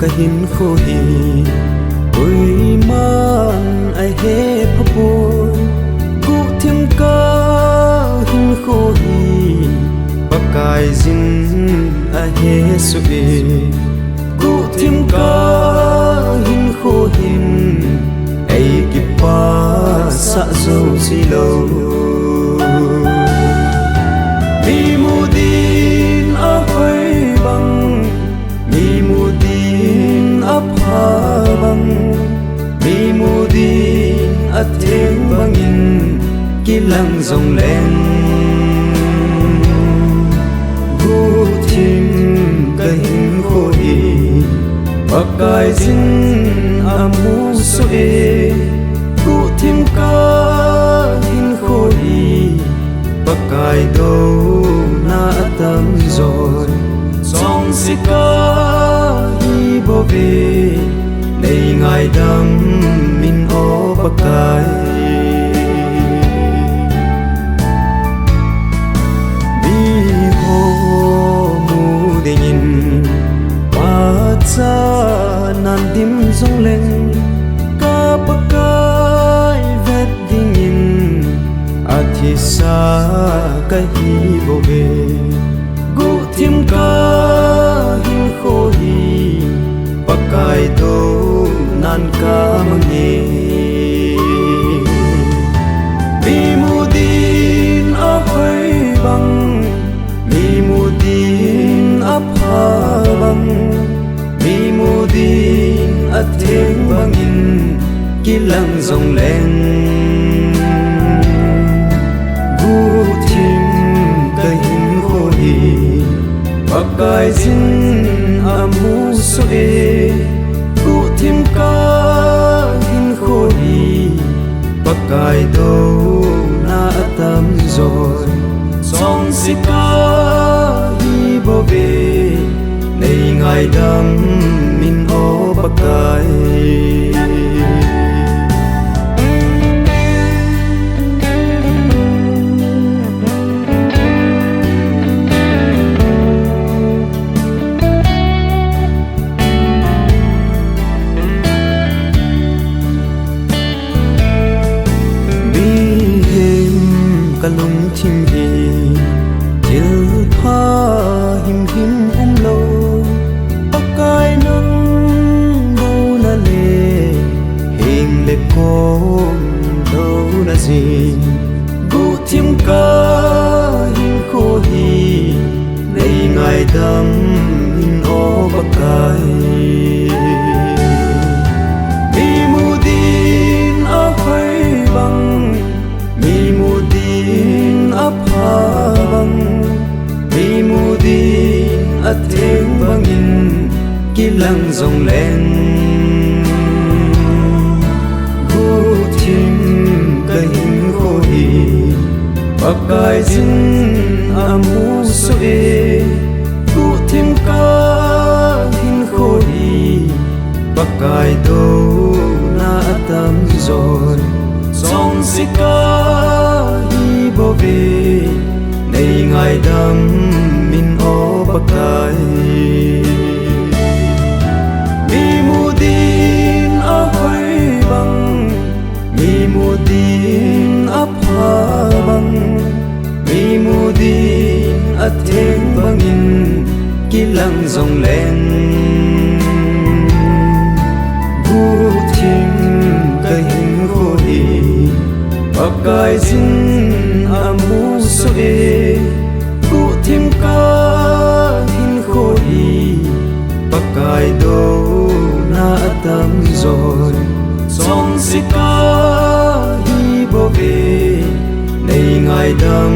ka hin kho hi oi man ai he phapoi gu thim ka hin kho hi pakai zin a he su e gu thim ka hin kho hin ai ki pa sa zo si lo mi mu din a hoi bang mi mu din a pha bang mi mu din a theng bangin ki lang zong len gu thim ka hin kho hi pakai zin a mu su e gu thim ka hin kho hi pakai do na tam rồi song si ka hi bo ve nei ngai dam min o pakai bi ho mu de yin pa cha nan dim zong len ka pakai vet ding yin athi sa ka hi bo ve gu thim ka hin kho hi pakai do nan ka mangi mi mu din a hoi bang mi mu din a pha bang mi mu din a theng bangin ki lang zong len gu thim ka hin kho hi pakai zin a mu su e gu thim ka hin kho hi pakai do na tam rồi song si ka hi bo ve nei ngai dam min o pakai kalung chim hi til pha him lo pakai nang bo na le hing le ko do na si gu thim ka hin kho hi nei ngai dam min o pakai mi mu din a hoi bang mi mu din a pha bang mi mu din a theng bangin ki lang zong len gu thim ka hin kho hi pakai zin a mu su e gu thim ka hin kho hi pakai do na tam rồi song si ka hi bo ve nei ngai dam min o pakai mi mu din a hoi bang mi mu din a pha bang mi mu din a theng bangin ki lang zong len gu thim ka hin kho hi pakai zin a mu su e gu thim ka hin kho hi pakai do na tam rồi song si ka hi bo ve nei ngai dam